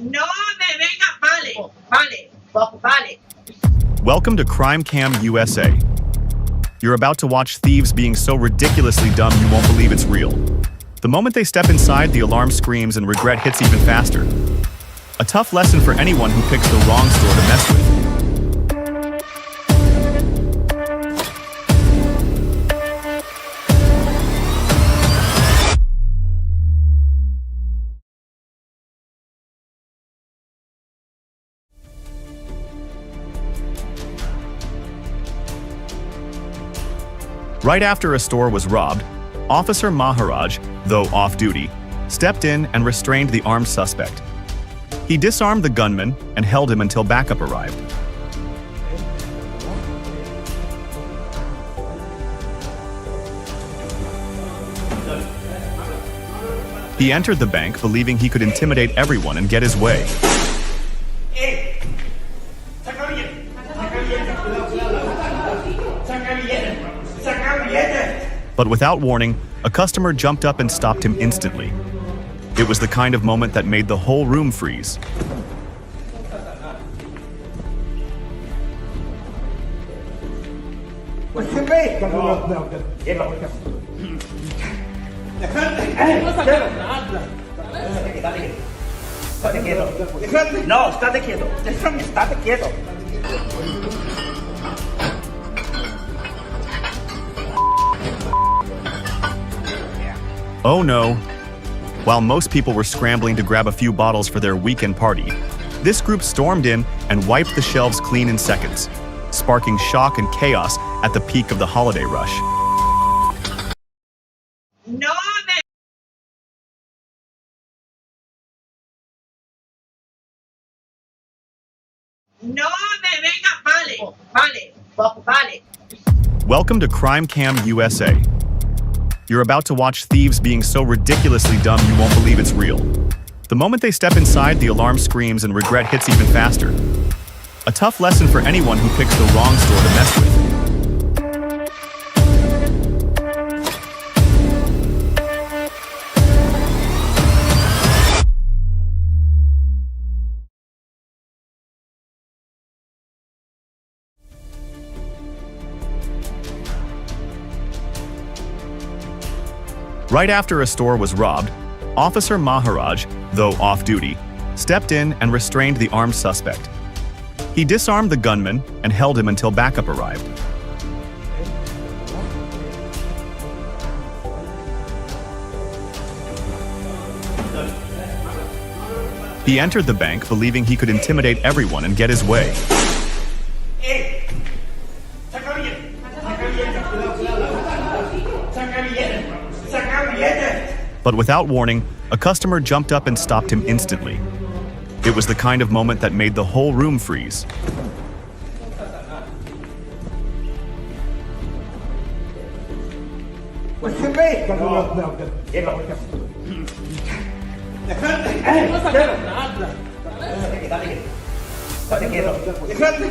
No me venga, vale. Welcome to Crime Cam USA. You're about to watch thieves being so ridiculously dumb you won't believe it's real. The moment they step inside, the alarm screams and regret hits even faster. A tough lesson for anyone who picks the wrong store to mess with. Right after a store was robbed, Officer Maharaj, though off-duty, stepped in and restrained the armed suspect. He disarmed the gunman and held him until backup arrived. He entered the bank believing he could intimidate everyone and get his way. But without warning, a customer jumped up and stopped him instantly. It was the kind of moment that made the whole room freeze. No, estate quieto. Estate quieto. Oh no! While most people were scrambling to grab a few bottles for their weekend party, this group stormed in and wiped the shelves clean in seconds, sparking shock and chaos at the peak of the holiday rush. No me venga, vale. Welcome to Crime Cam USA. You're about to watch thieves being so ridiculously dumb you won't believe it's real. The moment they step inside, the alarm screams and regret hits even faster. A tough lesson for anyone who picks the wrong store to mess with. Right after a store was robbed, Officer Maharaj, though off-duty, stepped in and restrained the armed suspect. He disarmed the gunman and held him until backup arrived. He entered the bank believing he could intimidate everyone and get his way. But without warning, a customer jumped up and stopped him instantly. It was the kind of moment that made the whole room freeze.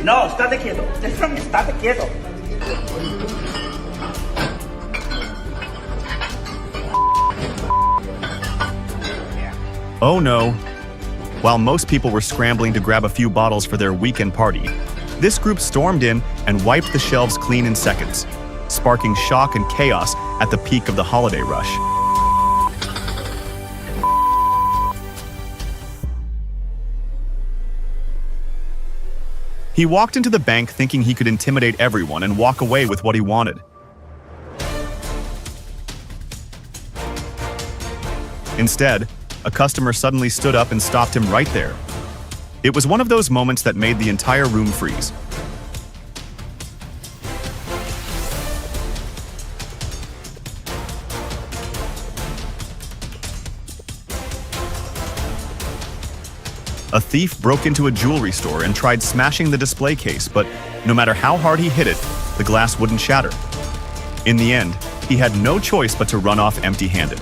No, estate quieto. Estate quieto. Oh no! While most people were scrambling to grab a few bottles for their weekend party, this group stormed in and wiped the shelves clean in seconds, sparking shock and chaos at the peak of the holiday rush. He walked into the bank thinking he could intimidate everyone and walk away with what he wanted. Instead, a customer suddenly stood up and stopped him right there. It was one of those moments that made the entire room freeze. A thief broke into a jewelry store and tried smashing the display case, but no matter how hard he hit it, the glass wouldn't shatter. In the end, he had no choice but to run off empty-handed.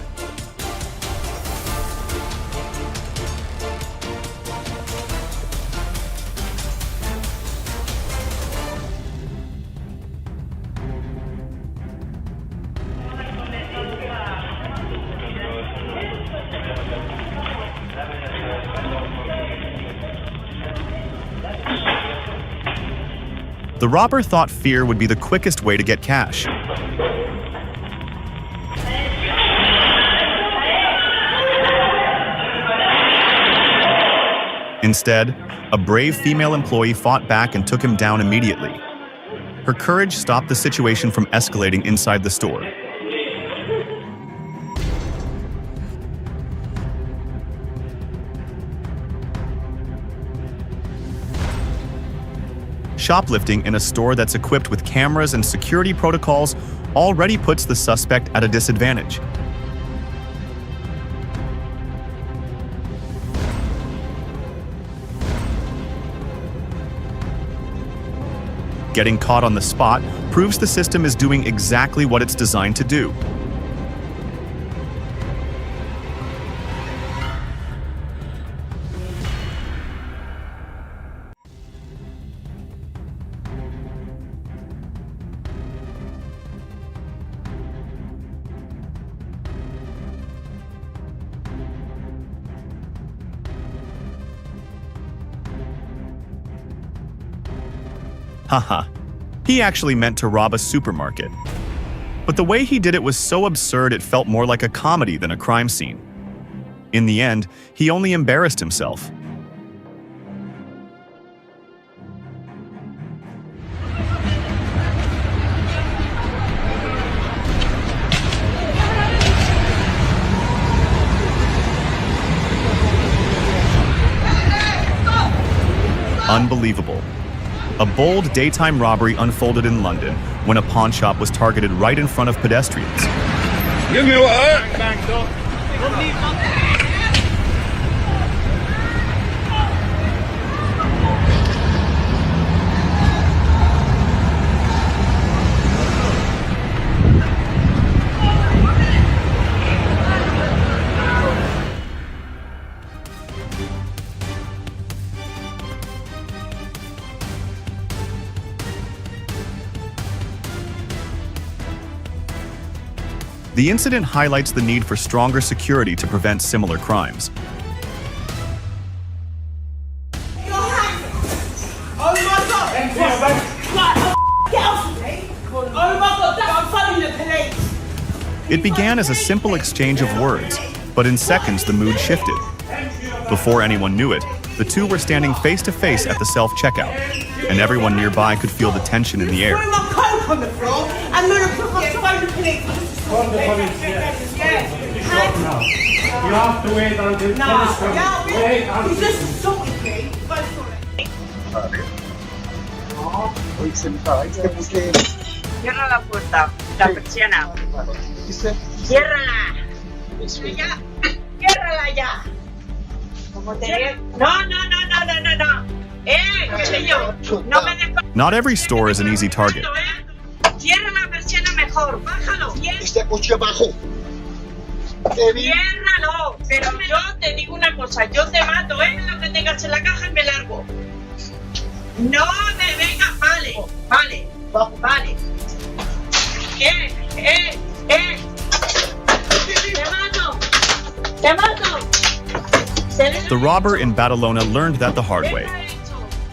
The robber thought fear would be the quickest way to get cash. Instead, a brave female employee fought back and took him down immediately. Her courage stopped the situation from escalating inside the store. Shoplifting in a store that's equipped with cameras and security protocols already puts the suspect at a disadvantage. Getting caught on the spot proves the system is doing exactly what it's designed to do. Haha, he actually meant to rob a supermarket. But the way he did it was so absurd it felt more like a comedy than a crime scene. In the end, he only embarrassed himself. Unbelievable. A bold daytime robbery unfolded in London when a pawn shop was targeted right in front of pedestrians. Give me what? The incident highlights the need for stronger security to prevent similar crimes. It began as a simple exchange of words, but in seconds the mood shifted. Before anyone knew it, the two were standing face to face at the self-checkout, and everyone nearby could feel the tension in the air. You have to wait until police come. Wait until... You just insulted me. Go for it. Cierra la puerta, la persiana. Ciérrala. Ya. Ciérrala ya. No. ¿Qué señor? No me des... Not every store is an easy target. Cierra la persiana mejor. Bájalo. Este coche abajo. Ciérralo. Pero yo te digo una cosa. Yo te mato, lo que tengas en la caja y me largo. No me vengas. Vale. Te mato. The robber in Badalona learned that the hard way.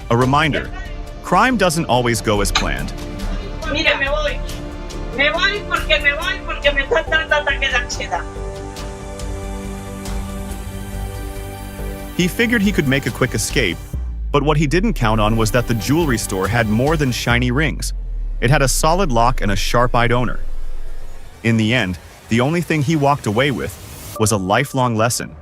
A reminder, crime doesn't always go as planned. Mira, me voy porque me está dando ataque de ansiedad. He figured he could make a quick escape, but what he didn't count on was that the jewelry store had more than shiny rings. It had a solid lock and a sharp-eyed owner. In the end, the only thing he walked away with was a lifelong lesson.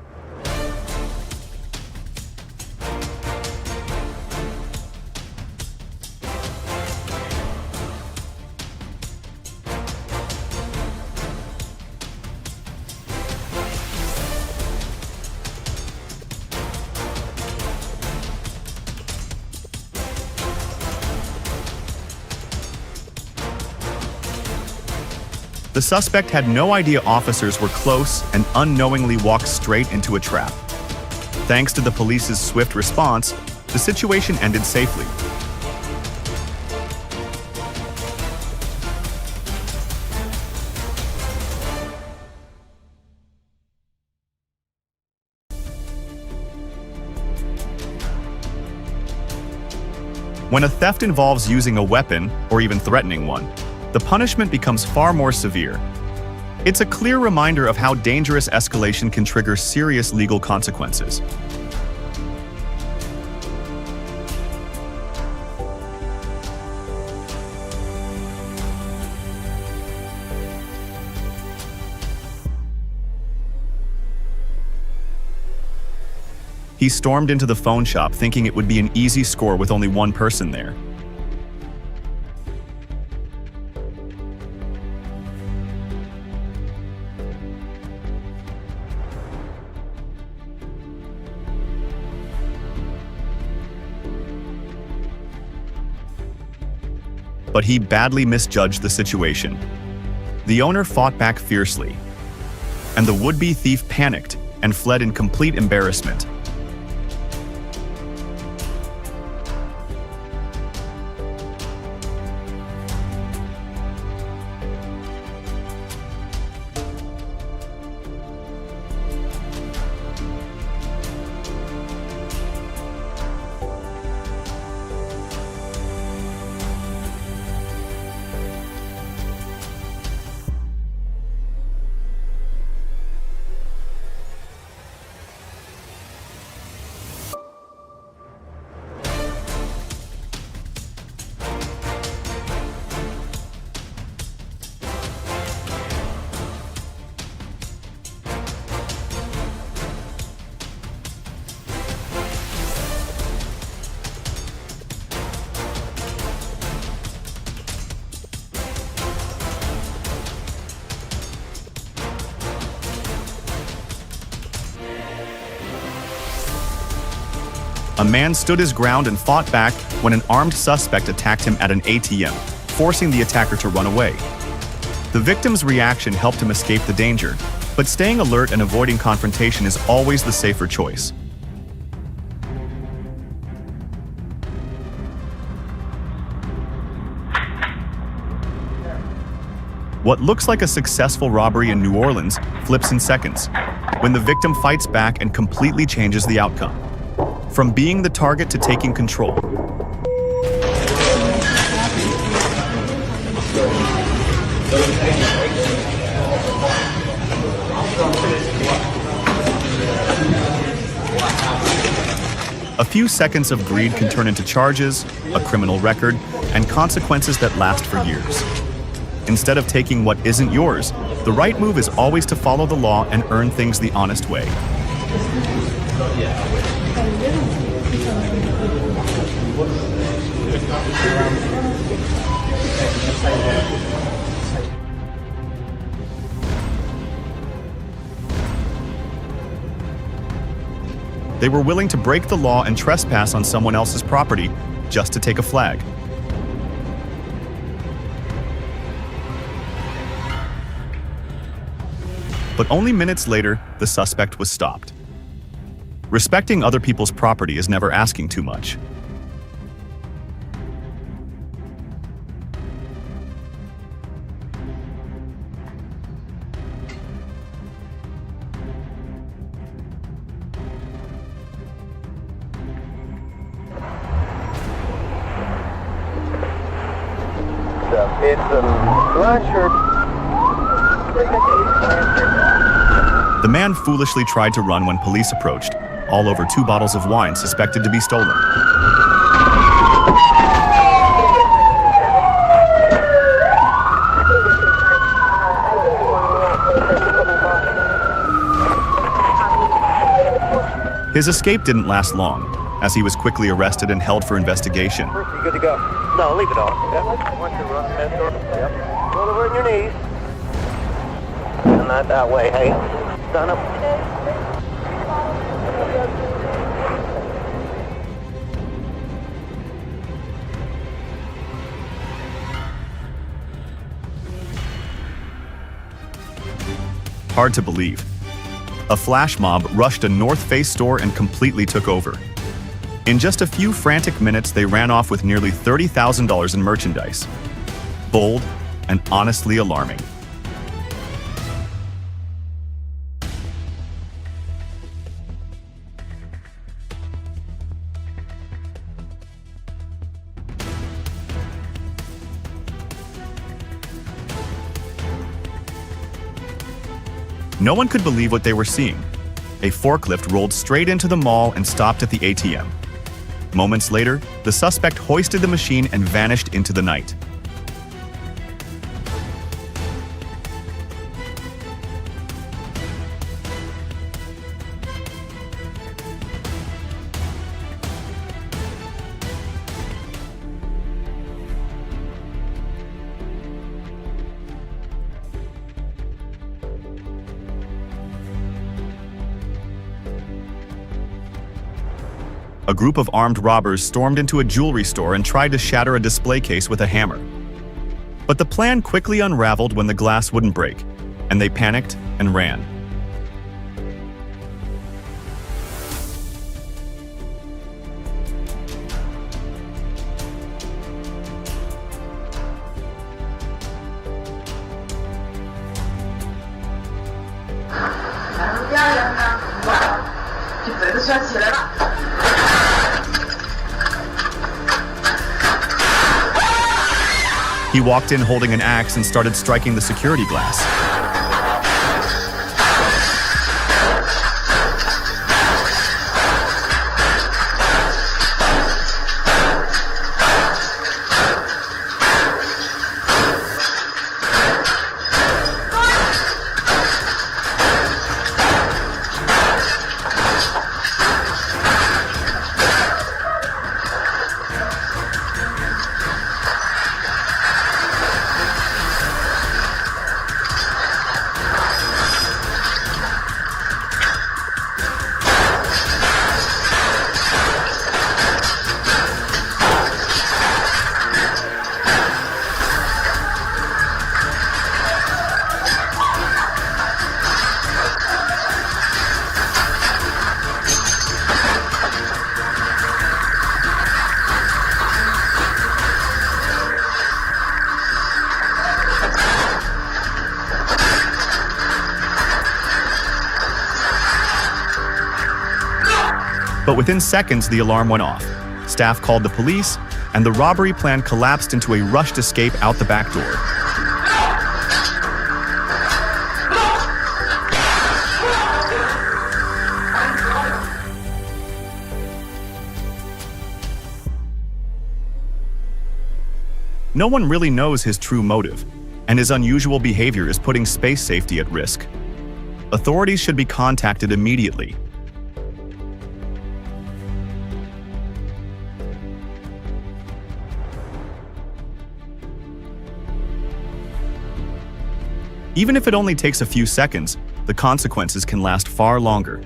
The suspect had no idea officers were close and unknowingly walked straight into a trap. Thanks to the police's swift response, the situation ended safely. When a theft involves using a weapon, or even threatening one, the punishment becomes far more severe. It's a clear reminder of how dangerous escalation can trigger serious legal consequences. He stormed into the phone shop thinking it would be an easy score with only one person there. But he badly misjudged the situation. The owner fought back fiercely, and the would-be thief panicked and fled in complete embarrassment. A man stood his ground and fought back when an armed suspect attacked him at an ATM, forcing the attacker to run away. The victim's reaction helped him escape the danger, but staying alert and avoiding confrontation is always the safer choice. What looks like a successful robbery in New Orleans flips in seconds, when the victim fights back and completely changes the outcome. From being the target to taking control. A few seconds of greed can turn into charges, a criminal record, and consequences that last for years. Instead of taking what isn't yours, the right move is always to follow the law and earn things the honest way. They were willing to break the law and trespass on someone else's property just to take a flag. But only minutes later, the suspect was stopped. Respecting other people's property is never asking too much. It's a lunch or... The man foolishly tried to run when police approached, all over 2 bottles of wine suspected to be stolen. His escape didn't last long, as he was quickly arrested and held for investigation. You good to go? No, leave it off. Okay? Once you run that door, yep. Roll over on your knees. And not that way, hey? Stand up. Hard to believe. A flash mob rushed a North Face store and completely took over. In just a few frantic minutes, they ran off with nearly $30,000 in merchandise. Bold and honestly alarming. No one could believe what they were seeing. A forklift rolled straight into the mall and stopped at the ATM. Moments later, the suspect hoisted the machine and vanished into the night. A group of armed robbers stormed into a jewelry store and tried to shatter a display case with a hammer. But the plan quickly unraveled when the glass wouldn't break, and they panicked and ran. He walked in holding an axe and started striking the security glass. But within seconds, the alarm went off. Staff called the police, and the robbery plan collapsed into a rushed escape out the back door. No one really knows his true motive, and his unusual behavior is putting space safety at risk. Authorities should be contacted immediately. Even if it only takes a few seconds, the consequences can last far longer.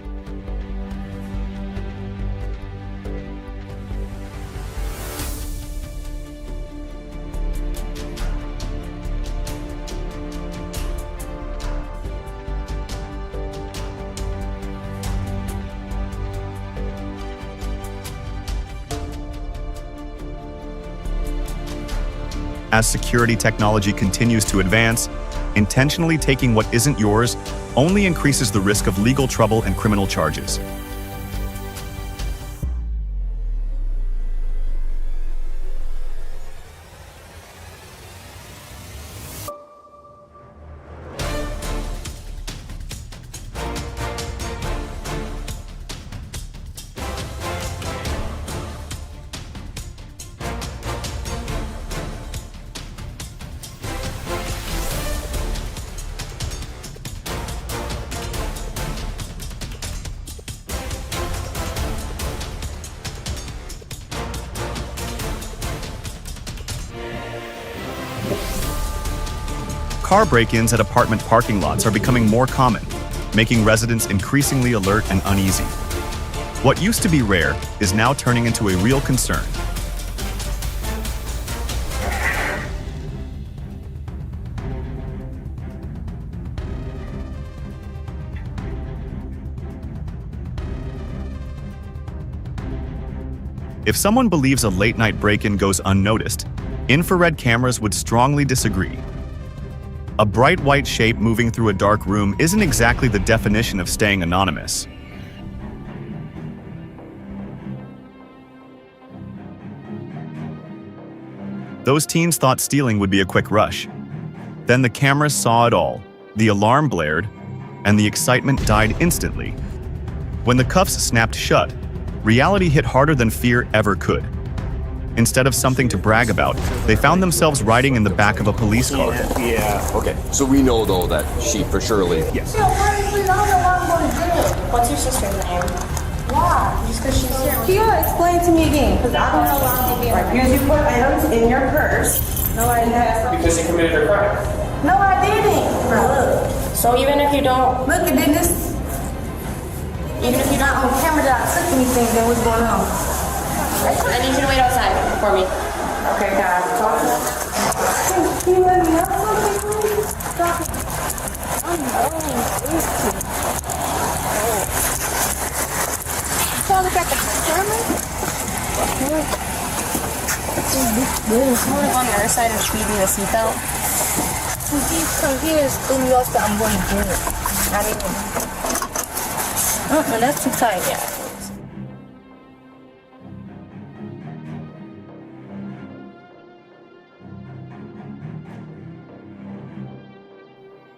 As security technology continues to advance, intentionally taking what isn't yours only increases the risk of legal trouble and criminal charges. Car break-ins at apartment parking lots are becoming more common, making residents increasingly alert and uneasy. What used to be rare is now turning into a real concern. If someone believes a late-night break-in goes unnoticed, infrared cameras would strongly disagree. A bright white shape moving through a dark room isn't exactly the definition of staying anonymous. Those teens thought stealing would be a quick rush. Then the cameras saw it all. The alarm blared, and the excitement died instantly. When the cuffs snapped shut, reality hit harder than fear ever could. Instead of something to brag about, they found themselves riding in the back of a police car. Yeah. Okay. So we know though that she for surely. Yes. What's your sister's name? Why? Just because she's here. Can you explain to me again? Because I don't know why I'm being right. Because you put items in your purse. No, I didn't. Because she committed a crime. No, I didn't. Look. So even if you don't, Look, and then this. even if you Not don't, on camera that I took anything, then what's going on? I need you to wait outside for me. Okay, guys, talk to me. Can you let me know something, please? Stop it. Look at the camera. Someone on the other side and feed me the seatbelt. Come here and screw me off that I'm going to do it. Not even. That's too tight. Yeah.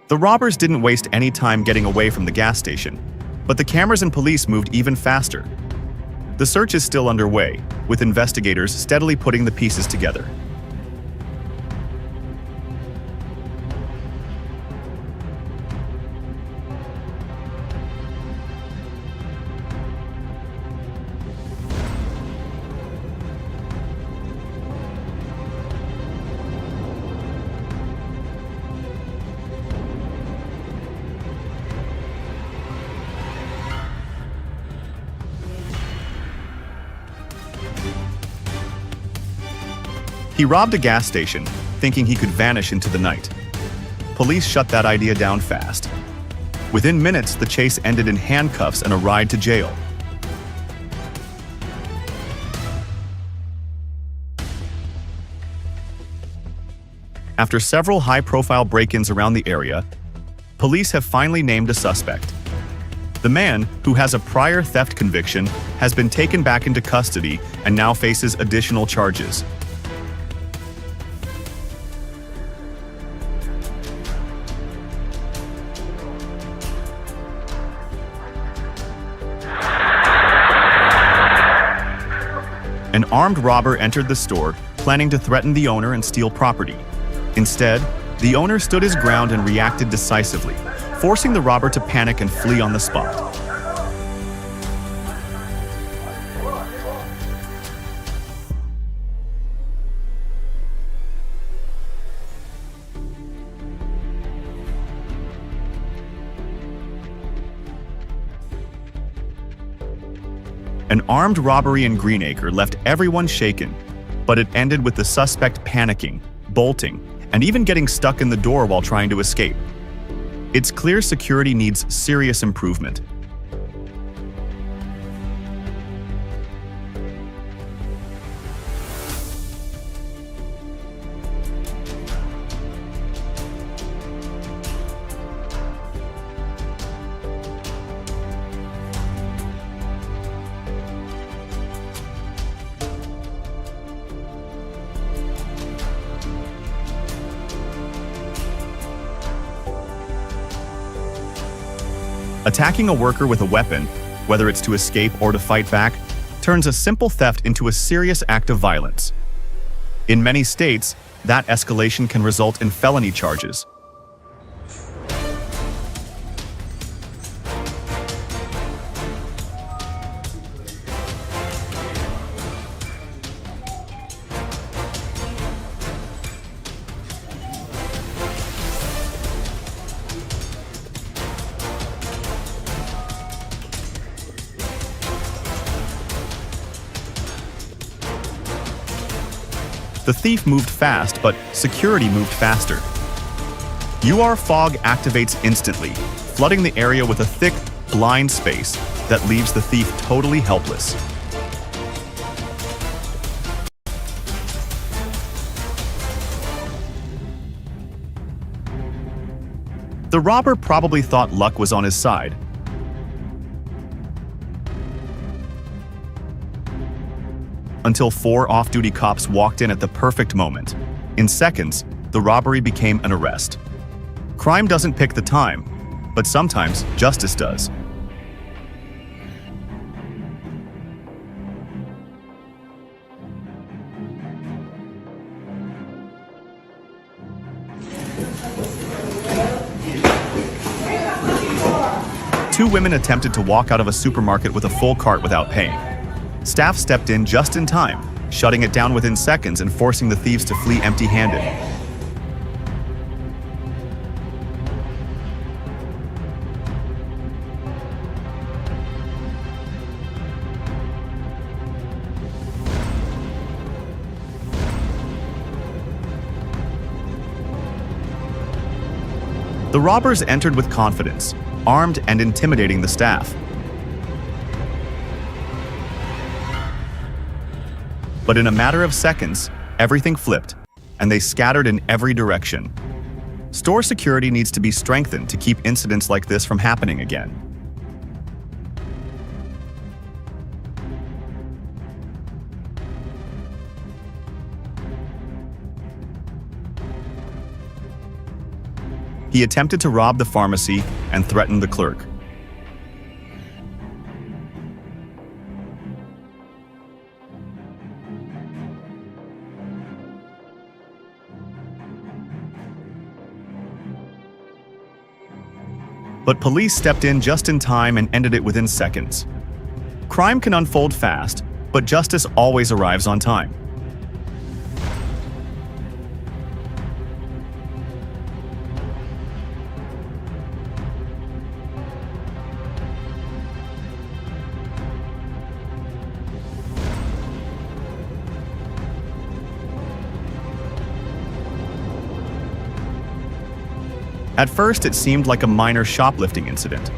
The robbers didn't waste any time getting away from the gas station, but the cameras and police moved even faster. The search is still underway, with investigators steadily putting the pieces together. He robbed a gas station, thinking he could vanish into the night. Police shut that idea down fast. Within minutes, the chase ended in handcuffs and a ride to jail. After several high-profile break-ins around the area, police have finally named a suspect. The man, who has a prior theft conviction, has been taken back into custody and now faces additional charges. An armed robber entered the store, planning to threaten the owner and steal property. Instead, the owner stood his ground and reacted decisively, forcing the robber to panic and flee on the spot. An armed robbery in Greenacre left everyone shaken, but it ended with the suspect panicking, bolting, and even getting stuck in the door while trying to escape. It's clear security needs serious improvement. Attacking a worker with a weapon, whether it's to escape or to fight back, turns a simple theft into a serious act of violence. In many states, that escalation can result in felony charges. The thief moved fast, but security moved faster. UR fog activates instantly, flooding the area with a thick, blind space that leaves the thief totally helpless. The robber probably thought luck was on his side. Until 4 off-duty cops walked in at the perfect moment. In seconds, the robbery became an arrest. Crime doesn't pick the time. but sometimes justice does. Two women attempted to walk out of a supermarket with a full cart without paying. Staff stepped in just in time, shutting it down within seconds and forcing the thieves to flee empty-handed. The robbers entered with confidence, armed and intimidating the staff. But in a matter of seconds, everything flipped, and they scattered in every direction. Store security needs to be strengthened to keep incidents like this from happening again. He attempted to rob the pharmacy and threatened the clerk. But police stepped in just in time and ended it within seconds. Crime can unfold fast, but justice always arrives on time. At first, it seemed like a minor shoplifting incident.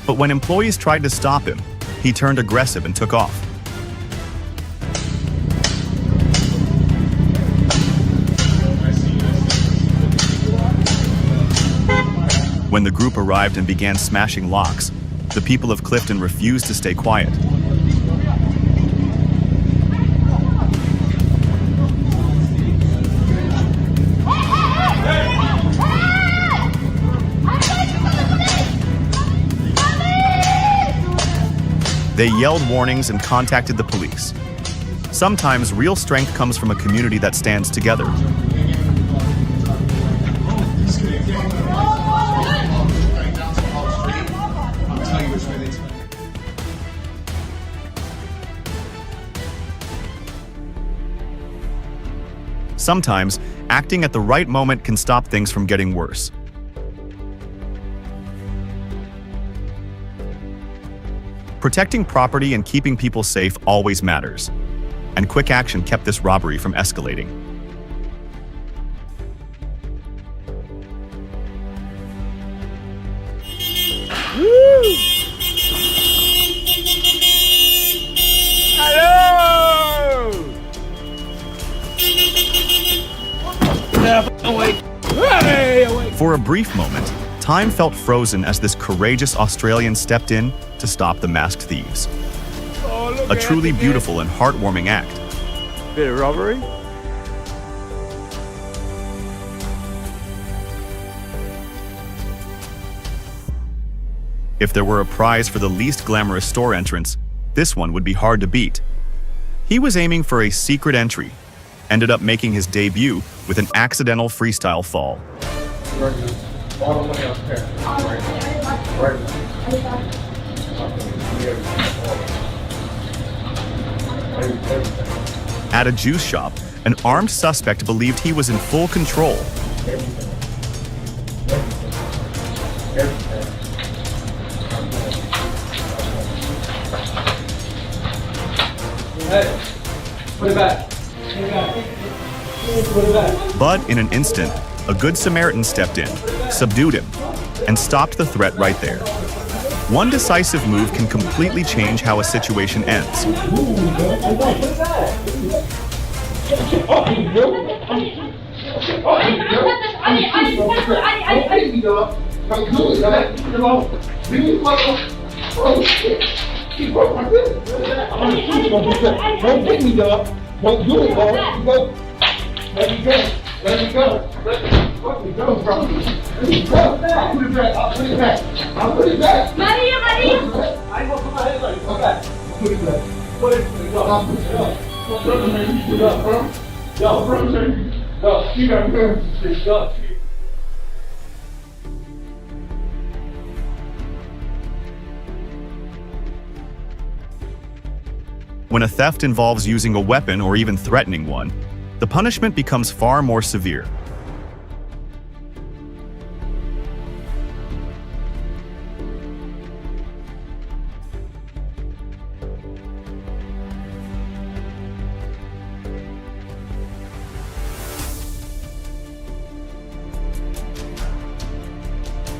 But when employees tried to stop him, he turned aggressive and took off. When the group arrived and began smashing locks, the people of Clifton refused to stay quiet. They yelled warnings and contacted the police. Sometimes real strength comes from a community that stands together. Sometimes, acting at the right moment can stop things from getting worse. Protecting property and keeping people safe always matters, and quick action kept this robbery from escalating. For a brief moment, time felt frozen as this courageous Australian stepped in to stop the masked thieves. A truly beautiful and heartwarming act. Bit of robbery. If there were a prize for the least glamorous store entrance, this one would be hard to beat. He was aiming for a secret entry, ended up making his debut with an accidental freestyle fall. At a juice shop, an armed suspect believed he was in full control. Hey, put it back. Put it back. But in an instant, a good Samaritan stepped in, subdued him, and stopped the threat right there. One decisive move can completely change how a situation ends. She broke my business. I'm gonna shoot you. Don't get me, dog. Don't do it, dog. Let me go. Let me go. Let me go, bro. Let me go. I'll put it back. I'll put it back. I'll put it back. Maria. I ain't gonna put my head like, okay. I'll put it back. Put it back. I'll put it up. Brother, man, you put it up, bro. Yo, brother, man. Yo, you got me. Yo. When a theft involves using a weapon or even threatening one, the punishment becomes far more severe.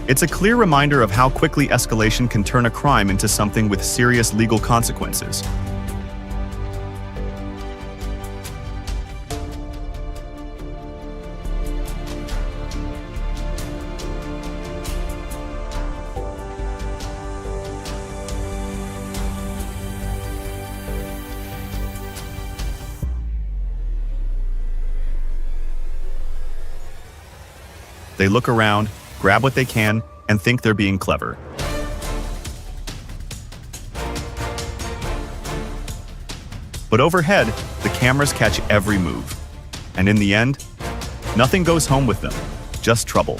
It's a clear reminder of how quickly escalation can turn a crime into something with serious legal consequences. They look around, grab what they can, and think they're being clever. But overhead, the cameras catch every move. And in the end, nothing goes home with them, just trouble.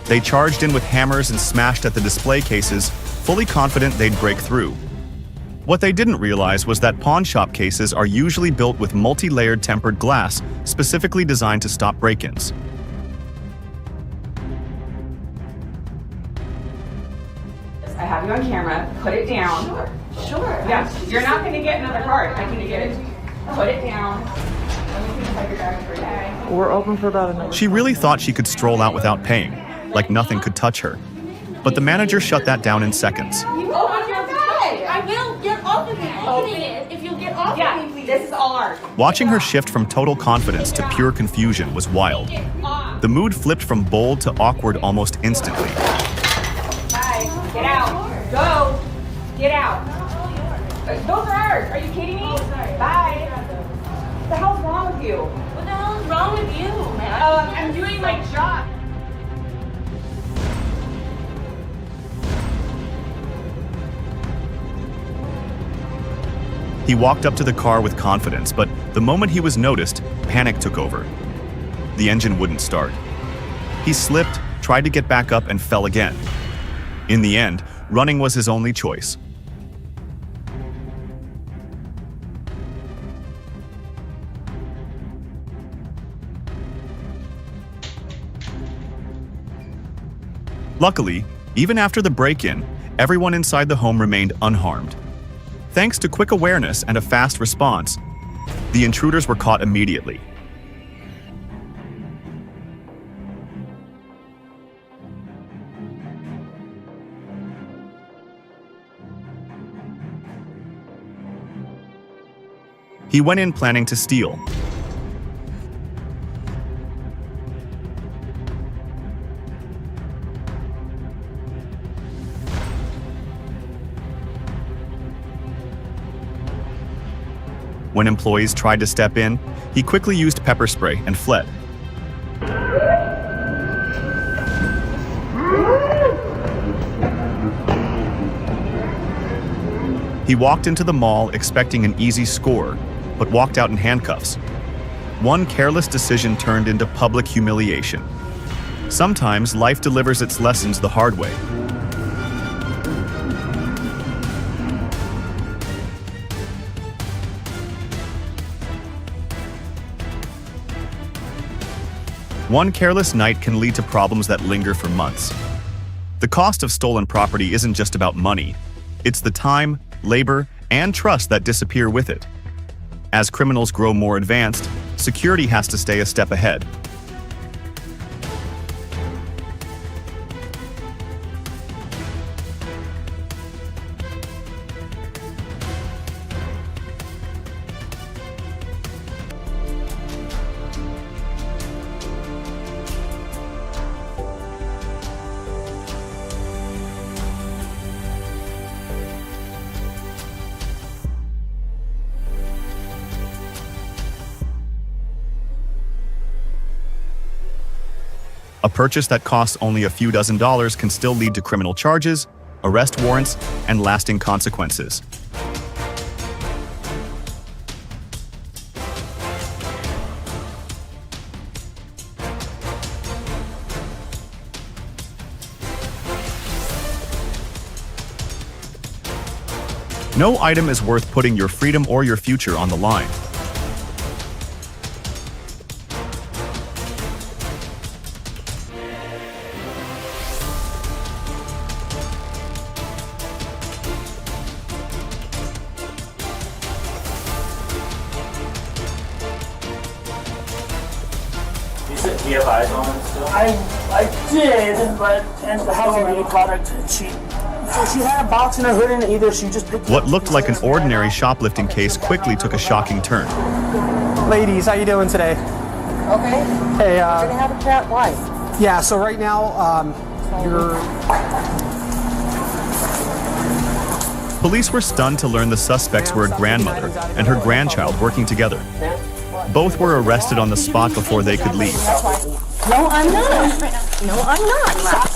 They charged in with hammers and smashed at the display cases, fully confident they'd break through. What they didn't realize was that pawn shop cases are usually built with multi-layered tempered glass, specifically designed to stop break-ins. I have you on camera. Put it down. Sure. Yeah, you're not going to get another card. I can get it. Put it down. Let me see if I can grab it for you. We're open for about an hour. She really thought she could stroll out without paying, like nothing could touch her. But the manager shut that down in seconds. Oh my God! I will get off of me. Open it if you'll get off of me, please. This is all ours. Watching her shift from total confidence to pure confusion was wild. The mood flipped from bold to awkward almost instantly. Bye. Get out. Go. Get out. Those are ours. Are you kidding me? Bye. What the hell's wrong with you? What the hell is wrong with you, man? I'm doing my job. He walked up to the car with confidence, but the moment he was noticed, panic took over. The engine wouldn't start. He slipped, tried to get back up, and fell again. In the end, running was his only choice. Luckily, even after the break-in, everyone inside the home remained unharmed. Thanks to quick awareness and a fast response, the intruders were caught immediately. He went in planning to steal. When employees tried to step in, he quickly used pepper spray and fled. He walked into the mall expecting an easy score, but walked out in handcuffs. One careless decision turned into public humiliation. Sometimes life delivers its lessons the hard way. One careless night can lead to problems that linger for months. The cost of stolen property isn't just about money. It's the time, labor, and trust that disappear with it. As criminals grow more advanced, security has to stay a step ahead. A purchase that costs only a few $dozen can still lead to criminal charges, arrest warrants, and lasting consequences. No item is worth putting your freedom or your future on the line. Do you have eyes on it still? I did, but and the housing really product cheap. So she had a box in her hood and either she just picked What looked like an ordinary shoplifting case quickly took a shocking turn. Ladies, how you doing today? Okay. Hey, We're gonna have a chat. Why? yeah, so right now, you're... Police were stunned to learn the suspects were a grandmother and her grandchild working together. Both were arrested on the spot before they could leave. No, I'm not. No, I'm not.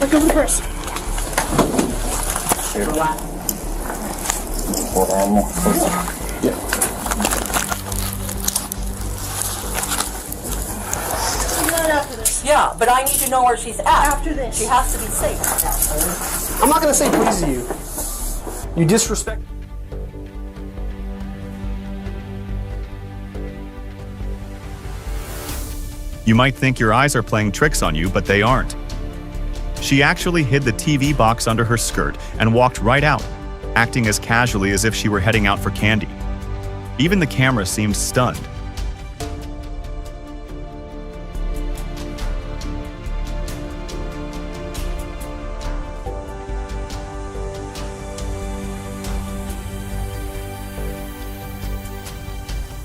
Look over the purse. Yeah, but I need to know where she's at. After this. She has to be safe. I'm not gonna say please to you. You disrespect... You might think your eyes are playing tricks on you, but they aren't. She actually hid the TV box under her skirt and walked right out, acting as casually as if she were heading out for candy. Even the camera seemed stunned.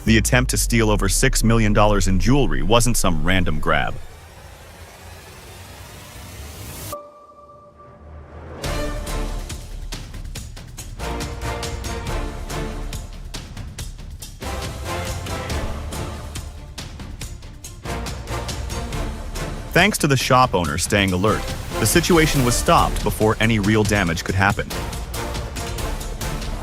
The attempt to steal over $6 million in jewelry wasn't some random grab. Thanks to the shop owner staying alert, the situation was stopped before any real damage could happen.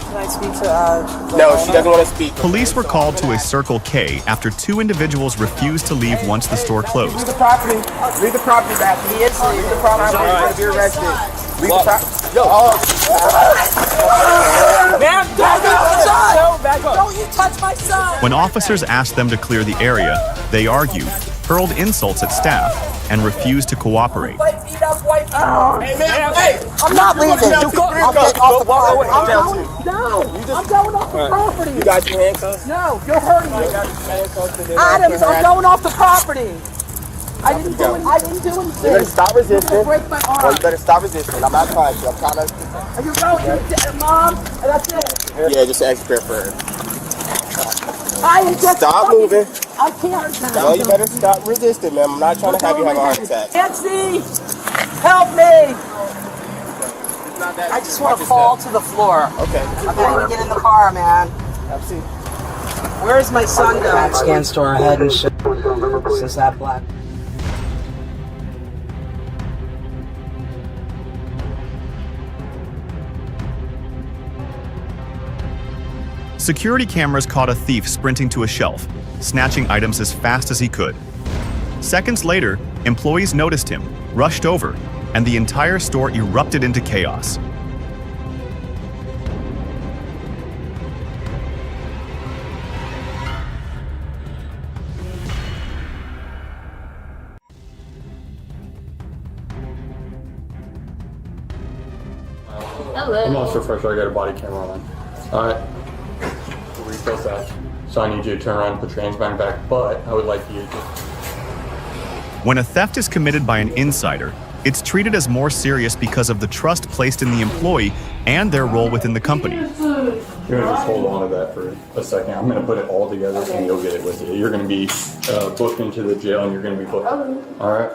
Can I speak to, No, she doesn't want to speak. Police were called to a Circle K after two individuals refused to leave once the store closed. Leave the property. Leave the property back. He is leave the property. You're going to be arrested. Leave the property. Yo, ma'am, don't touch my son! Don't you touch my son! When officers asked them to clear the area, they argued, hurled insults at staff, and refused to cooperate. Hey, man, hey! I'm not leaving. You go. I'll get off the property. I'm going. No, I'm going off the property. You got your handcuffs? No, you're hurting me. Adams, I'm going off the property. I didn't do anything. You better stop resisting. Break my arm. Well, you better stop resisting. I'm not trying to. I'm trying to. Are you going, Mom? And that's it. Yeah, just ask prayer for her. I am just Stop moving. I can't. Well, you better stop resisting, ma'am. I'm not trying to have you have a heart attack. Nancy, help me. I just want to fall to the floor. Okay. I can't even get in the car, man. Absolutely. Where's my son going? Scans to her head and shit. Since that black. Security cameras caught a thief sprinting to a shelf, snatching items as fast as he could. Seconds later, employees noticed him, rushed over, and the entire store erupted into chaos. Hello. I'm not sure for sure I got a body camera on. Alright. Where you still at? So I need you to turn around and put your hands behind your back, but I would like you to... When a theft is committed by an insider, it's treated as more serious because of the trust placed in the employee and their role within the company. You're gonna just hold on to that for a second. I'm gonna put it all together and you'll get it with you. You're gonna be booked into the jail and you're gonna be booked. All right.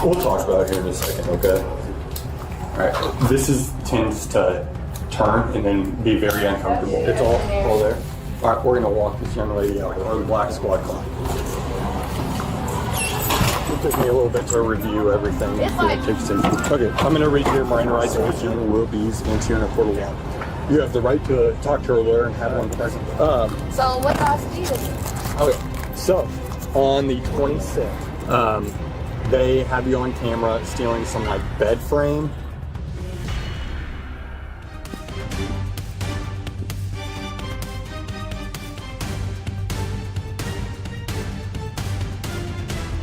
We'll talk about it here in a second, okay? All right. This tends to turn and then be very uncomfortable. It's all there. All right, we're gonna walk this young lady out with our black squad car. It'll take me a little bit to review everything. Okay, I'm gonna read your minor rights and will be's into an court of law. You have the right to talk to a lawyer and have one present. So what last date is it? Okay, so on the 26th, they have you on camera stealing some like bed frame.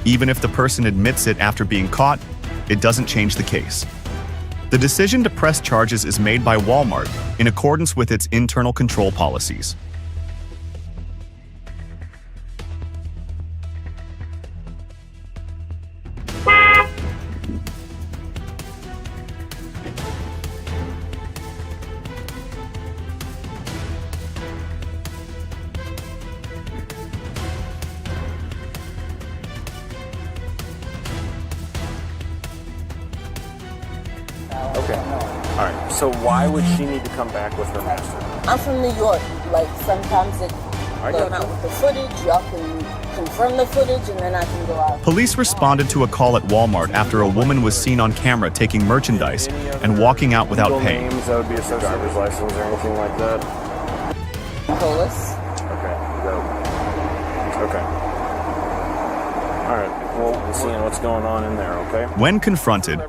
Even if the person admits it after being caught, it doesn't change the case. The decision to press charges is made by Walmart in accordance with its internal control policies. Okay. All right. So why would she need to come back with her master? I'm from New York. Like, sometimes it goes out with the footage. Y'all can confirm the footage, and then I can go out. Police responded to a call at Walmart after a woman was seen on camera taking merchandise and walking out without paying. Names that would be a driver's license or anything like that? Polis. Okay. Okay. All right. Well, we're seeing what's going on in there, okay? When confronted,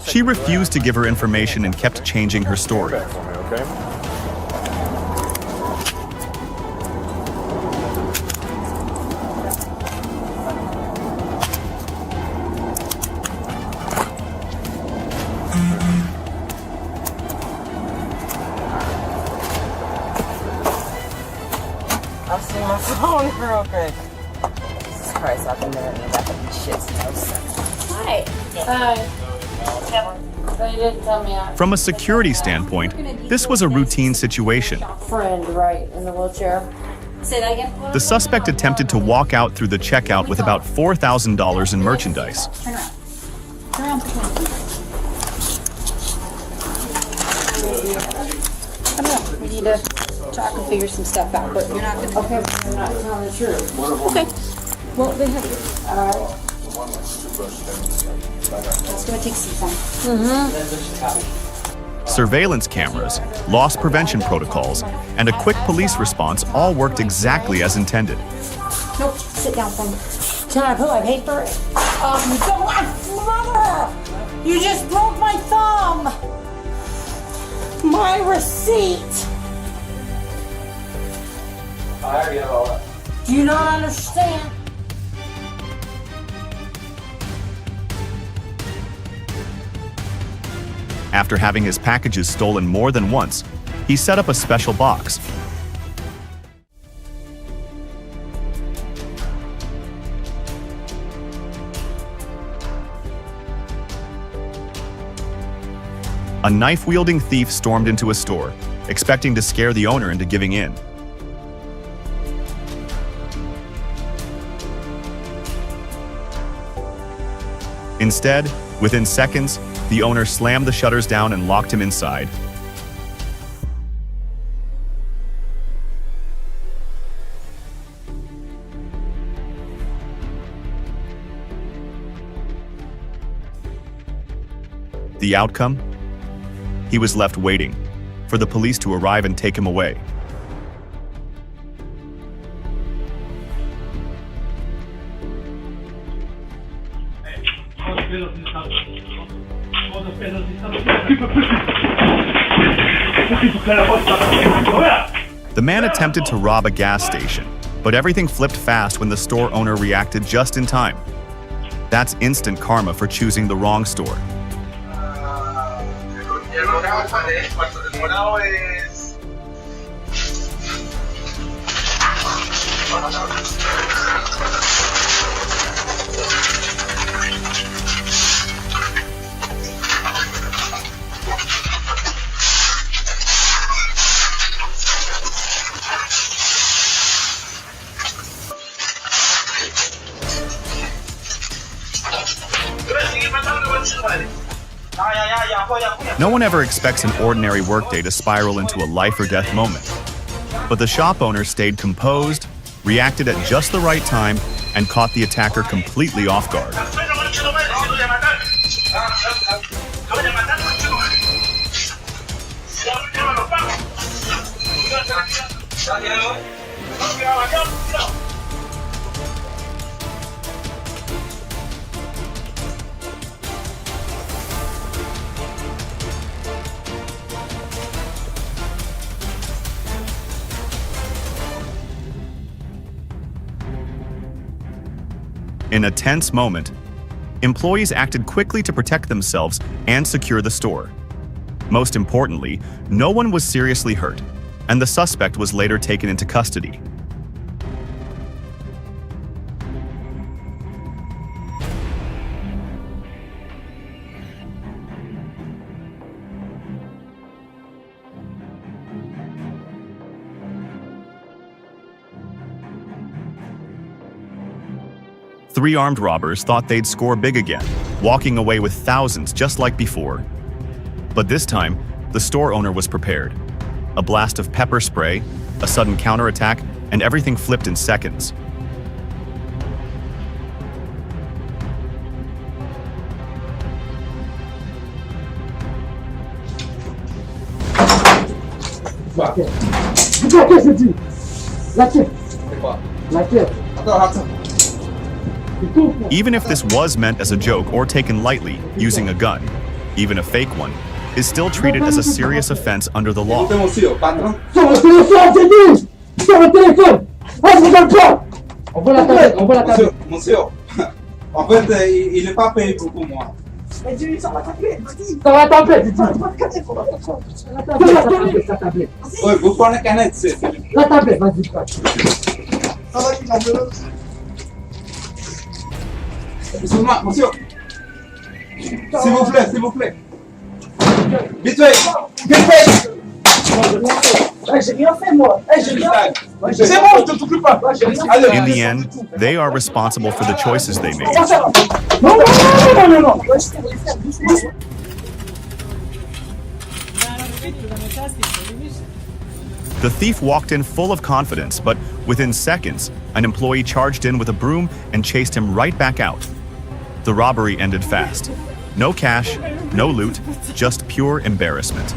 she refused to give her information and kept changing her story. Okay. I'll see my phone real quick. Jesus Christ, I've been there and that shit's no sense. Hi. Hi. But you didn't tell me. From a security standpoint, this was a routine situation. Friend, right, in the wheelchair. Say that again. The suspect attempted to walk out through the checkout with about $4,000 in merchandise. Turn around. Turn around. Come on. We need to talk and figure some stuff out, but you're not going to. Okay, you're not telling the truth. Okay. Well, they have. All right. It's going to take some time. Surveillance cameras, loss prevention protocols, and a quick police response all worked exactly as intended. Nope. Sit down for me. Can I put my paper? You don't want mother! You just broke my thumb! My receipt! I already have all that. Do you not understand? After having his packages stolen more than once, he set up a special box. A knife-wielding thief stormed into a store, expecting to scare the owner into giving in. Instead, within seconds, the owner slammed the shutters down and locked him inside. The outcome? He was left waiting for the police to arrive and take him away. The man attempted to rob a gas station, but everything flipped fast when the store owner reacted just in time. That's instant karma for choosing the wrong store. Cuarto de morado es... No one ever expects an ordinary workday to spiral into a life or death moment. But the shop owner stayed composed, reacted at just the right time, and caught the attacker completely off guard. In a tense moment, employees acted quickly to protect themselves and secure the store. Most importantly, no one was seriously hurt, and the suspect was later taken into custody. Three armed robbers thought they'd score big again, walking away with thousands just like before. But this time, the store owner was prepared. A blast of pepper spray, a sudden counterattack, and everything flipped in seconds. Even if this was meant as a joke or taken lightly, using a gun, even a fake one, is still treated as a serious offense under the law. Monsieur, en fait, il n'est pas payé beaucoup, moi. Vous prenez la canette, c'est... La tablette, vas-y. Excuse-moi, monsieur. S'il vous plaît. Vite fait. J'ai rien fait, moi. C'est bon, je te touche pas. In the end, they are responsible for the choices they made. Non. The thief walked in full of confidence, but within seconds, an employee charged in with a broom and chased him right back out. The robbery ended fast. No cash, no loot, just pure embarrassment.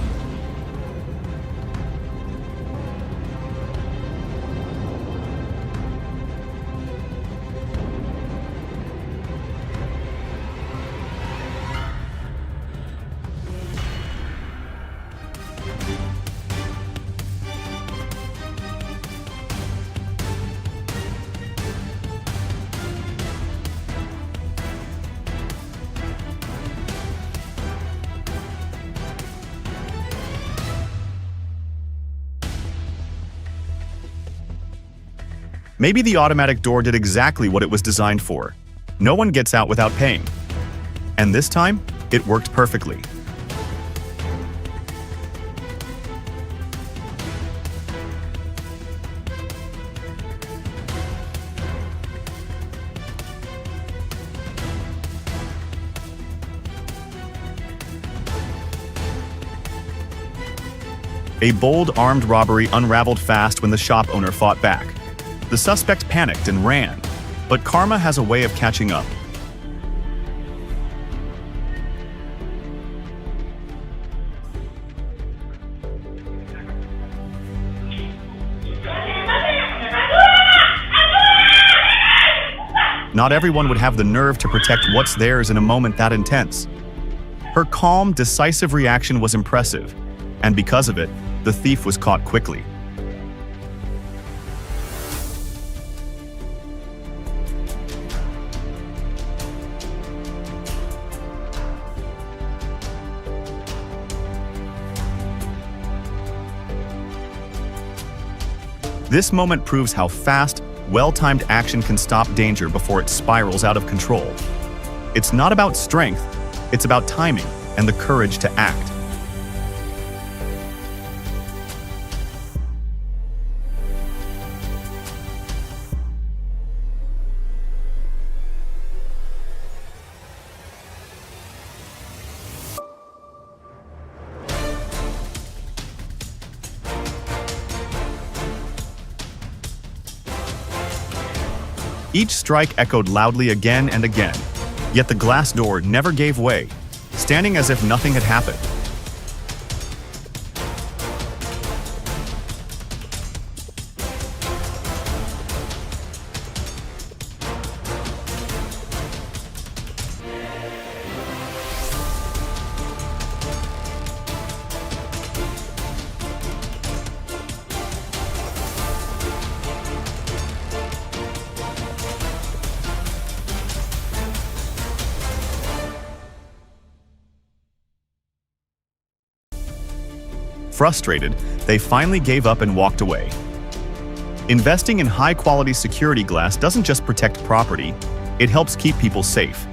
Maybe the automatic door did exactly what it was designed for. No one gets out without paying. And this time, it worked perfectly. A bold armed robbery unraveled fast when the shop owner fought back. The suspect panicked and ran, but karma has a way of catching up. Not everyone would have the nerve to protect what's theirs in a moment that intense. Her calm, decisive reaction was impressive, and because of it, the thief was caught quickly. This moment proves how fast, well-timed action can stop danger before it spirals out of control. It's not about strength, it's about timing and the courage to act. Each strike echoed loudly again and again, yet the glass door never gave way, standing as if nothing had happened. Frustrated, they finally gave up and walked away. Investing in high-quality security glass doesn't just protect property, it helps keep people safe.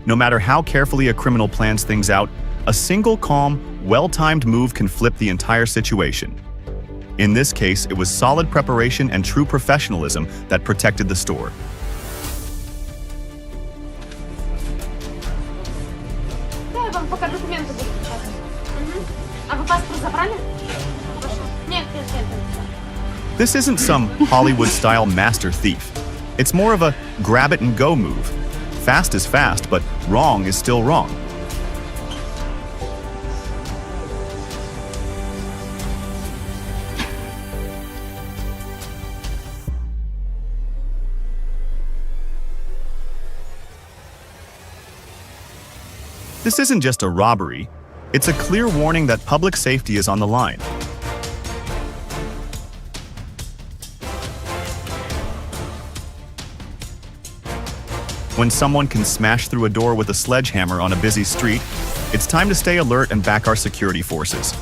No matter how carefully a criminal plans things out, a single calm, well-timed move can flip the entire situation. In this case, it was solid preparation and true professionalism that protected the store. This isn't some Hollywood-style master thief. It's more of a grab-it-and-go move. Fast is fast, but wrong is still wrong. This isn't just a robbery, it's a clear warning that public safety is on the line. When someone can smash through a door with a sledgehammer on a busy street, it's time to stay alert and back our security forces.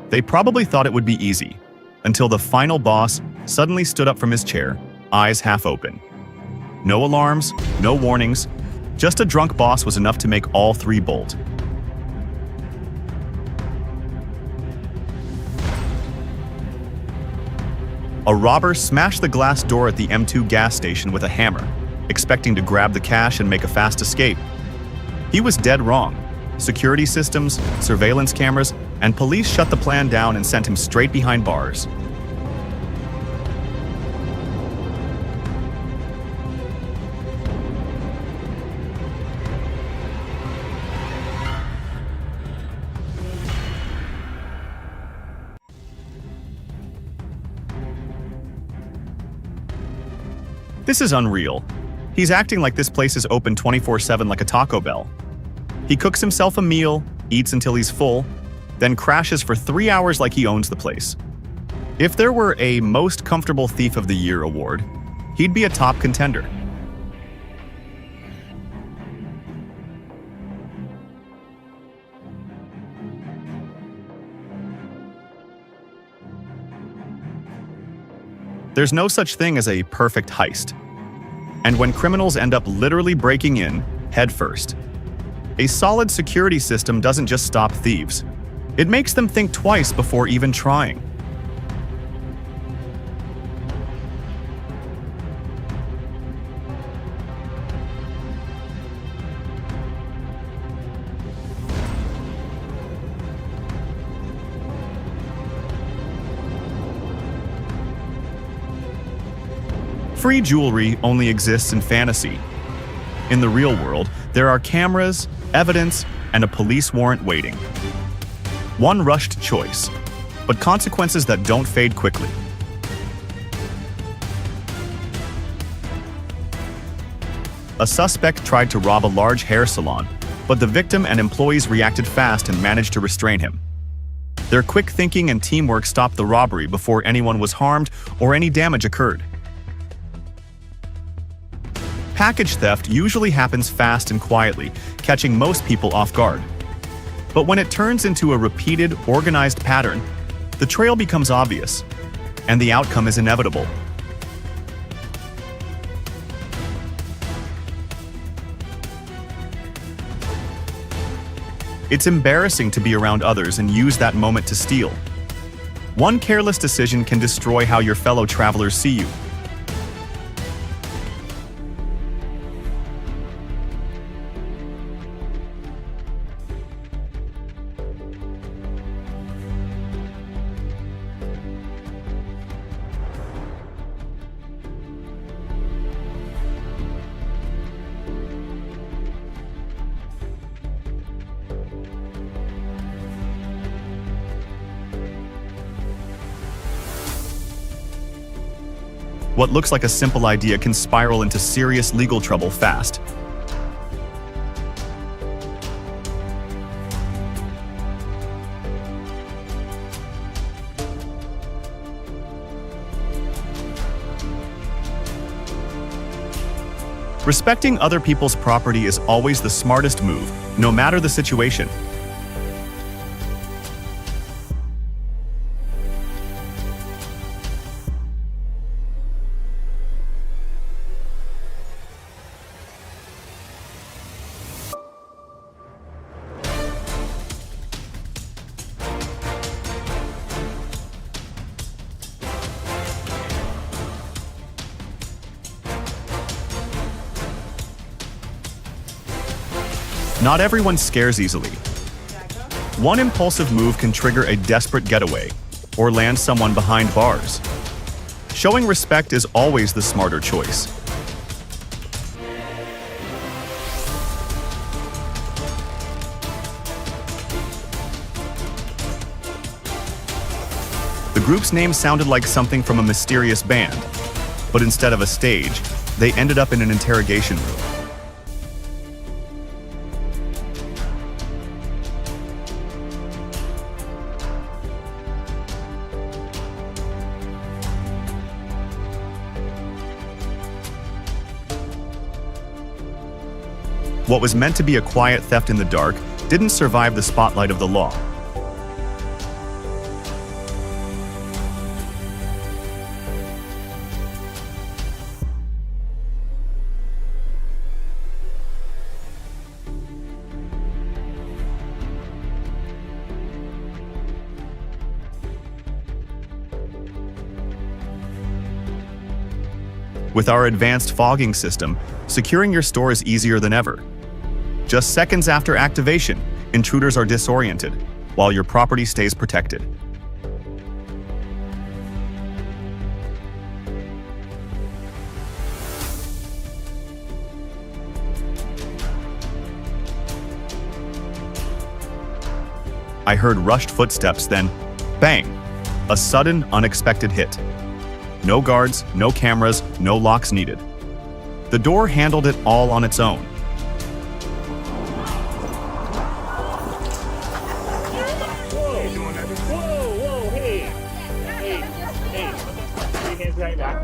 They probably thought it would be easy, until the final boss suddenly stood up from his chair, eyes half open. No alarms, no warnings, just a drunk boss was enough to make all three bolt. A robber smashed the glass door at the M2 gas station with a hammer, expecting to grab the cash and make a fast escape. He was dead wrong. Security systems, surveillance cameras, and police shut the plan down and sent him straight behind bars. This is unreal. He's acting like this place is open 24/7 like a Taco Bell. He cooks himself a meal, eats until he's full, then crashes for 3 hours like he owns the place. If there were a Most Comfortable Thief of the Year award, he'd be a top contender. There's no such thing as a perfect heist. And when criminals end up literally breaking in, head first, a solid security system doesn't just stop thieves. It makes them think twice before even trying. Free jewelry only exists in fantasy. In the real world, there are cameras, evidence, and a police warrant waiting. One rushed choice, but consequences that don't fade quickly. A suspect tried to rob a large hair salon, but the victim and employees reacted fast and managed to restrain him. Their quick thinking and teamwork stopped the robbery before anyone was harmed or any damage occurred. Package theft usually happens fast and quietly, catching most people off guard. But when it turns into a repeated, organized pattern, the trail becomes obvious, and the outcome is inevitable. It's embarrassing to be around others and use that moment to steal. One careless decision can destroy how your fellow travelers see you. What looks like a simple idea can spiral into serious legal trouble fast. Respecting other people's property is always the smartest move, no matter the situation. Not everyone scares easily. One impulsive move can trigger a desperate getaway or land someone behind bars. Showing respect is always the smarter choice. The group's name sounded like something from a mysterious band, but instead of a stage, they ended up in an interrogation room. What was meant to be a quiet theft in the dark didn't survive the spotlight of the law. With our advanced fogging system, securing your store is easier than ever. Just seconds after activation, intruders are disoriented, while your property stays protected. I heard rushed footsteps, then bang! A sudden, unexpected hit. No guards, no cameras, no locks needed. The door handled it all on its own.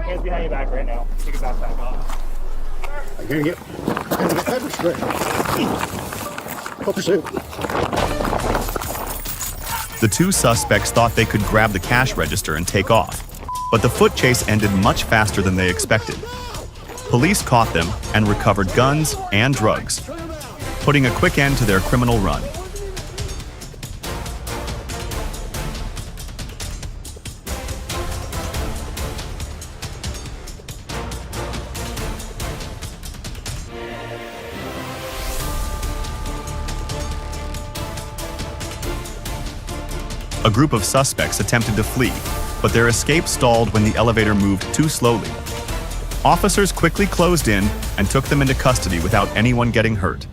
Hands behind your back right now. Take it back off. I'm gonna get pepper spray. Help pursuit. The two suspects thought they could grab the cash register and take off, but the foot chase ended much faster than they expected. Police caught them and recovered guns and drugs, putting a quick end to their criminal run. A group of suspects attempted to flee, but their escape stalled when the elevator moved too slowly. Officers quickly closed in and took them into custody without anyone getting hurt.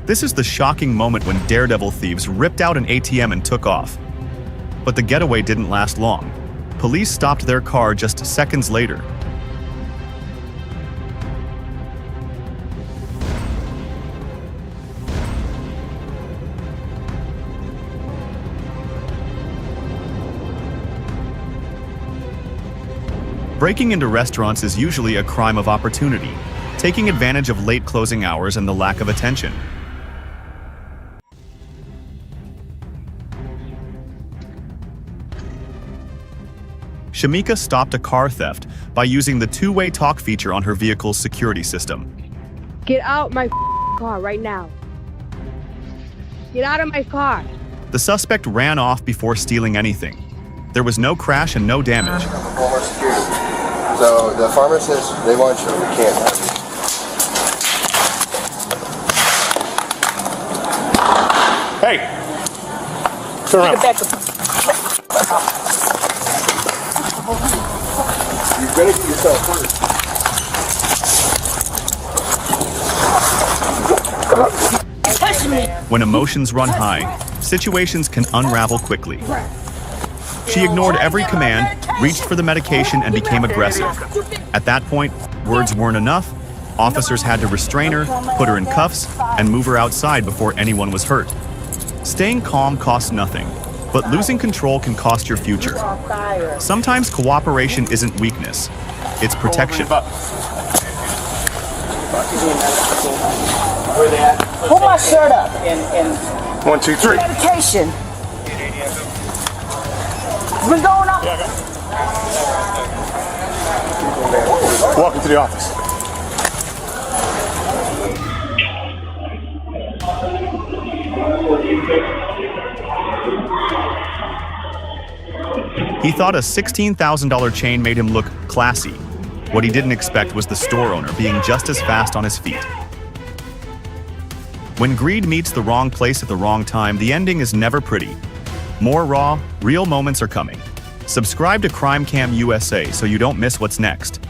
This is the shocking moment when daredevil thieves ripped out an ATM and took off. But the getaway didn't last long. Police stopped their car just seconds later. Breaking into restaurants is usually a crime of opportunity, taking advantage of late closing hours and the lack of attention. Shamika stopped a car theft by using the two-way talk feature on her vehicle's security system. Get out my car right now. Get out of my car. The suspect ran off before stealing anything. There was no crash and no damage. More security. So the pharmacist, they want you. We can't have you. Hey! Turn around. You better get yourself hurt. When emotions run high, situations can unravel quickly. She ignored every command, reached for the medication, and became aggressive. At that point, words weren't enough. Officers had to restrain her, put her in cuffs, and move her outside before anyone was hurt. Staying calm costs nothing, but losing control can cost your future. Sometimes cooperation isn't weakness, it's protection. Pull my shirt up and 1, 2, 3. medication. It's been going on. Welcome to the office. He thought a $16,000 chain made him look classy. What he didn't expect was the store owner being just as fast on his feet. When greed meets the wrong place at the wrong time, the ending is never pretty. More raw, real moments are coming. Subscribe to Crime Cam USA so you don't miss what's next.